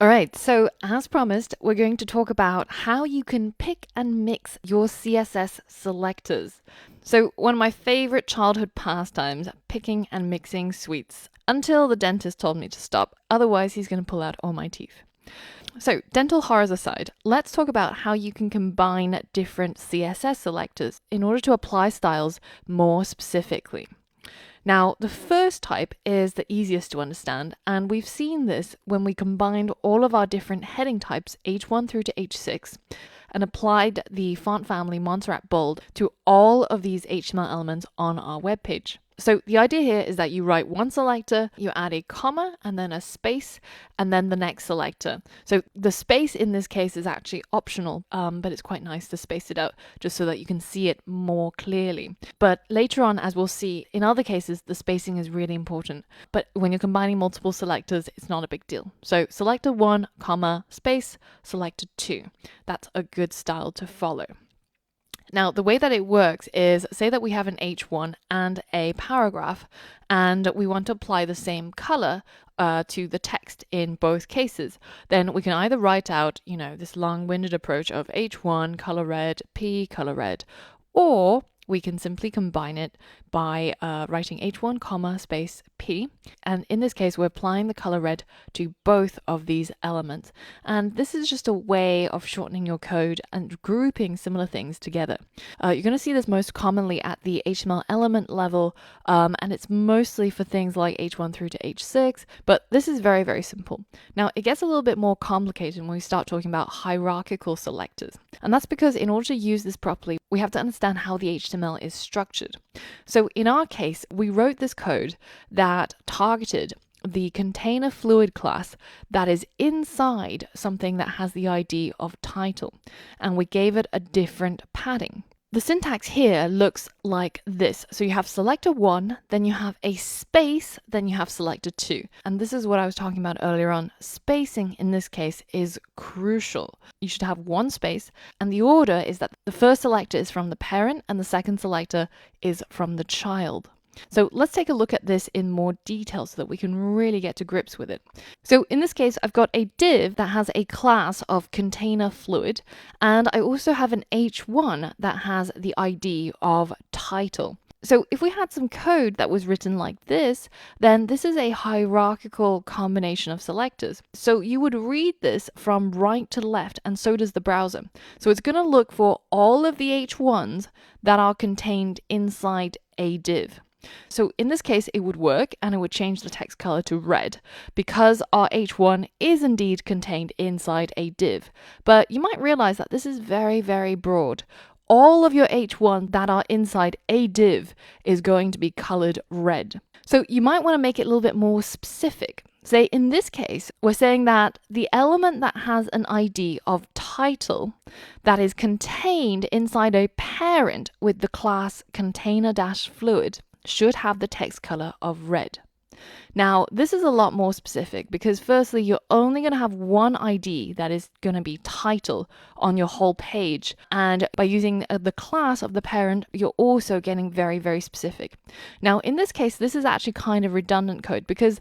All right, so as promised, we're going to talk about how you can pick and mix your CSS selectors. So one of my favorite childhood pastimes, picking and mixing sweets, until the dentist told me to stop, otherwise he's going to pull out all my teeth. So dental horrors aside, let's talk about how you can combine different CSS selectors in order to apply styles more specifically. Now, the first type is the easiest to understand, and we've seen this when we combined all of our different heading types, H1 through to H6, and applied the font family Montserrat Bold to all of these HTML elements on our web page. So the idea here is that you write one selector, you add a comma and then a space, and then the next selector. So the space in this case is actually optional, but it's quite nice to space it out just so that you can see it more clearly. But later on, as we'll see, in other cases, the spacing is really important. But when you're combining multiple selectors, it's not a big deal. So selector 1, comma, space, selector 2. That's a good style to follow. Now, the way that it works is, say that we have an H1 and a paragraph, and we want to apply the same color to the text in both cases. Then we can either write out, this long-winded approach of H1, color red, P, color red, or we can simply combine it by writing H1, comma, space, P. And in this case, we're applying the color red to both of these elements. And this is just a way of shortening your code and grouping similar things together. You're going to see this most commonly at the HTML element level, and it's mostly for things like H1 through to H6, but this is very, very simple. Now, it gets a little bit more complicated when we start talking about hierarchical selectors. And that's because in order to use this properly, we have to understand how the HTML is structured. So in our case, we wrote this code that targeted the container fluid class that is inside something that has the ID of title, and we gave it a different padding. The syntax here looks like this. So you have selector 1, then you have a space, then you have selector 2. And this is what I was talking about earlier on. Spacing in this case is crucial. You should have one space, and the order is that the first selector is from the parent and the second selector is from the child. So let's take a look at this in more detail so that we can really get to grips with it. So in this case, I've got a div that has a class of container fluid, and I also have an H1 that has the ID of title. So if we had some code that was written like this, then this is a hierarchical combination of selectors. So you would read this from right to left, and so does the browser. So it's going to look for all of the H1s that are contained inside a div. So in this case, it would work and it would change the text color to red because our H1 is indeed contained inside a div. But you might realize that this is very, very broad. All of your H1 that are inside a div is going to be colored red. So you might want to make it a little bit more specific. Say in this case, we're saying that the element that has an ID of title that is contained inside a parent with the class container-fluid should have the text color of red. Now, this is a lot more specific because firstly, you're only going to have one ID that is going to be title on your whole page. And by using the class of the parent, you're also getting very, very specific. Now, in this case, this is actually kind of redundant code because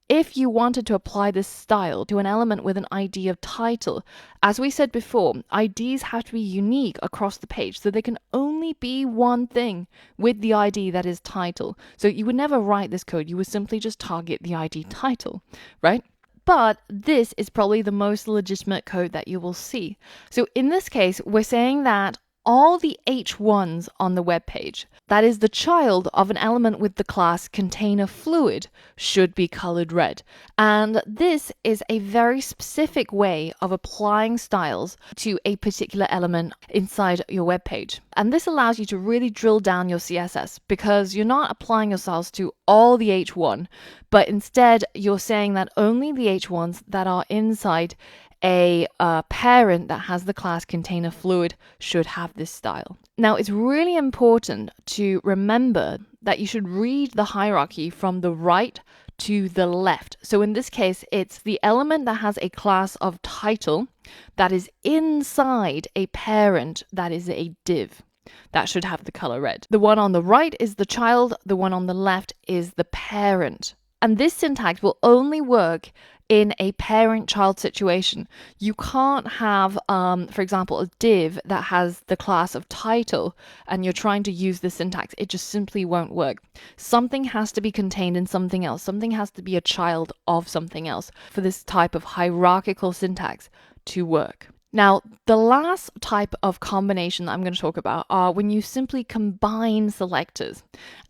if you wanted to apply this style to an element with an ID of title, as we said before, IDs have to be unique across the page, so they can only be one thing with the ID that is title. So you would never write this code, you would simply just target the ID title, right? But this is probably the most legitimate code that you will see. So in this case, we're saying that all the H1s on the web page, that is the child of an element with the class container fluid, should be colored red. And this is a very specific way of applying styles to a particular element inside your web page. And this allows you to really drill down your CSS because you're not applying your styles to all the H1, but instead you're saying that only the H1s that are inside a parent that has the class container fluid should have this style. Now, it's really important to remember that you should read the hierarchy from the right to the left. So in this case, it's the element that has a class of title that is inside a parent that is a div. That should have the color red. The one on the right is the child, the one on the left is the parent. And this syntax will only work in a parent-child situation. You can't have, for example, a div that has the class of title and you're trying to use the syntax. It just simply won't work. Something has to be contained in something else. Something has to be a child of something else for this type of hierarchical syntax to work. Now, the last type of combination that I'm going to talk about are when you simply combine selectors.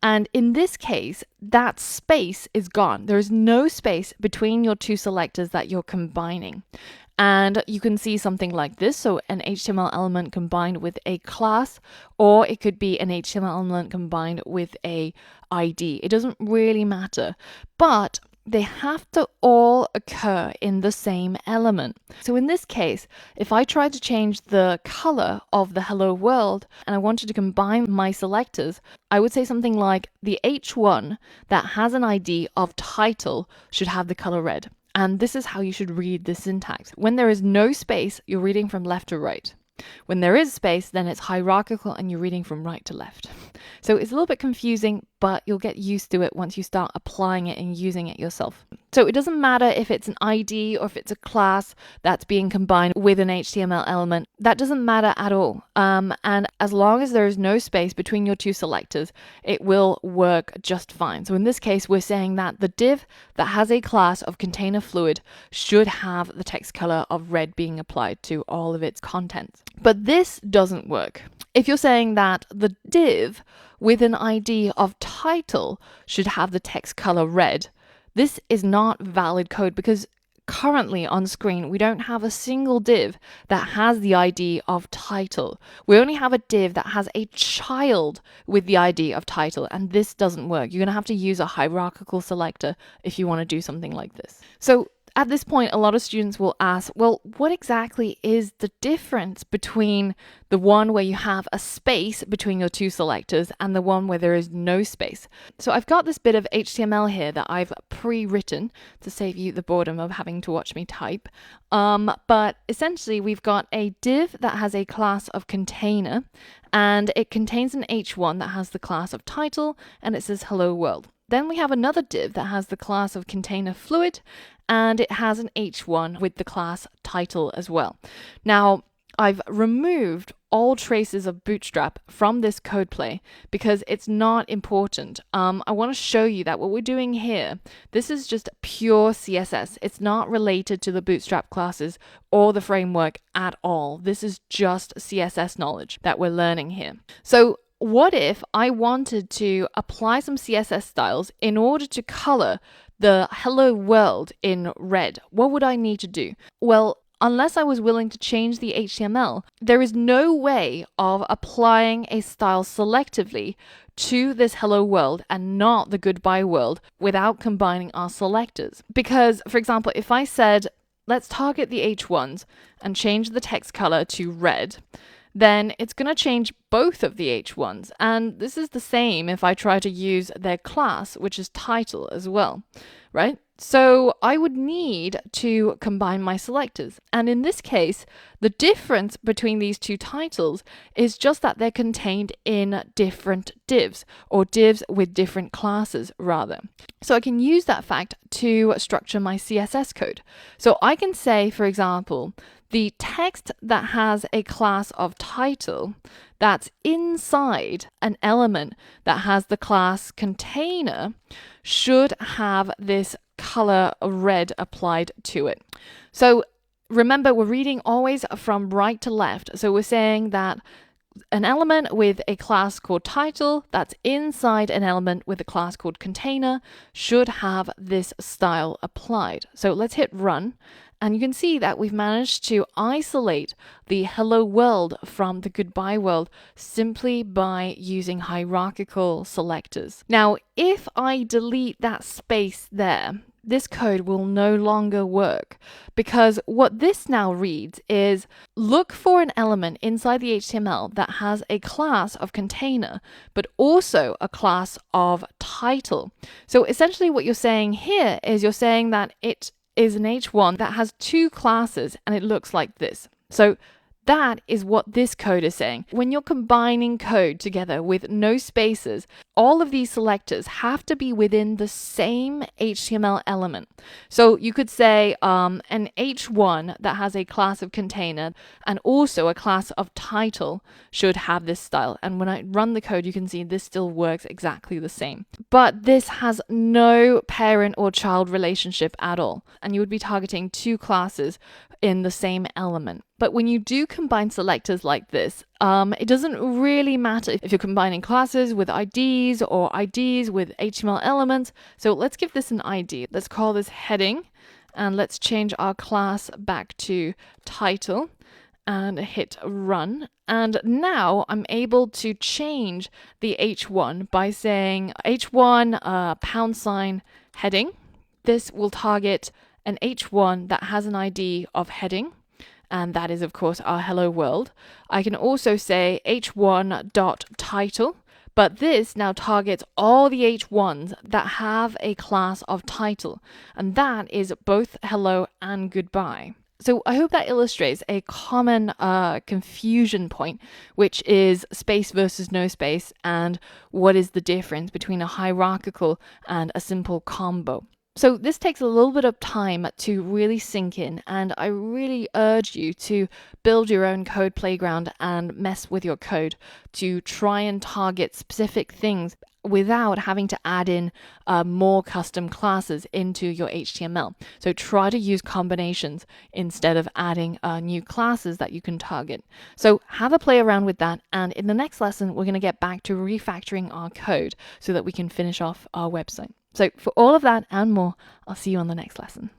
And in this case, that space is gone. There is no space between your two selectors that you're combining. And you can see something like this. So an HTML element combined with a class, or it could be an HTML element combined with a ID. It doesn't really matter, but they have to all occur in the same element. So in this case, if I try to change the color of the hello world and I wanted to combine my selectors, I would say something like the H1 that has an ID of title should have the color red. And this is how you should read the syntax. When there is no space, you're reading from left to right. When there is space, then it's hierarchical and you're reading from right to left. So it's a little bit confusing, but you'll get used to it once you start applying it and using it yourself. So it doesn't matter if it's an ID or if it's a class that's being combined with an HTML element. That doesn't matter at all. And as long as there is no space between your two selectors, it will work just fine. So in this case, we're saying that the div that has a class of container fluid should have the text color of red being applied to all of its contents. But this doesn't work. If you're saying that the div with an ID of title should have the text color red, this is not valid code because currently on screen we don't have a single div that has the ID of title. We only have a div that has a child with the ID of title, and this doesn't work. You're going to have to use a hierarchical selector if you want to do something like this. So at this point, a lot of students will ask, well, what exactly is the difference between the one where you have a space between your two selectors and the one where there is no space? So I've got this bit of HTML here that I've pre-written to save you the boredom of having to watch me type. But essentially, we've got a div that has a class of container, and it contains an H1 that has the class of title, and it says hello world. Then we have another div that has the class of container fluid, and it has an H1 with the class title as well. Now, I've removed all traces of Bootstrap from this code play because it's not important. I want to show you that what we're doing here, this is just pure CSS. It's not related to the Bootstrap classes or the framework at all. This is just CSS knowledge that we're learning here. So what if I wanted to apply some CSS styles in order to color the hello world in red? What would I need to do? Well, unless I was willing to change the HTML, there is no way of applying a style selectively to this hello world and not the goodbye world without combining our selectors. Because, for example, if I said, let's target the H1s and change the text color to red, then it's going to change both of the H1s. And this is the same if I try to use their class, which is title as well, right? So I would need to combine my selectors. And in this case, the difference between these two titles is just that they're contained in different divs, or divs with different classes rather. So I can use that fact to structure my CSS code. So I can say, for example, the text that has a class of title that's inside an element that has the class container should have this color red applied to it. So remember, we're reading always from right to left. So we're saying that an element with a class called title that's inside an element with a class called container should have this style applied. So let's hit run. And you can see that we've managed to isolate the hello world from the goodbye world simply by using hierarchical selectors. Now, if I delete that space there, this code will no longer work, because what this now reads is look for an element inside the HTML that has a class of container, but also a class of title. So essentially what you're saying here is you're saying that it is an H1 that has two classes and it looks like this. So That is what this code is saying. When you're combining code together with no spaces, all of these selectors have to be within the same HTML element. So you could say an H1 that has a class of container and also a class of title should have this style. And when I run the code, you can see this still works exactly the same. But this has no parent or child relationship at all. And you would be targeting two classes in the same element. But when you do combine selectors like this, it doesn't really matter if you're combining classes with IDs or IDs with HTML elements. So let's give this an ID. Let's call this heading, and let's change our class back to title and hit run. And now I'm able to change the H1 by saying H1 # heading. This will target an H1 that has an ID of heading, and that is of course our hello world. I can also say h1.title, but this now targets all the H1s that have a class of title, and that is both hello and goodbye. So I hope that illustrates a common confusion point, which is space versus no space, and what is the difference between a hierarchical and a simple combo. So this takes a little bit of time to really sink in, and I really urge you to build your own code playground and mess with your code to try and target specific things without having to add in more custom classes into your HTML. So try to use combinations instead of adding new classes that you can target. So have a play around with that, and in the next lesson we're going to get back to refactoring our code so that we can finish off our website. So for all of that and more, I'll see you on the next lesson.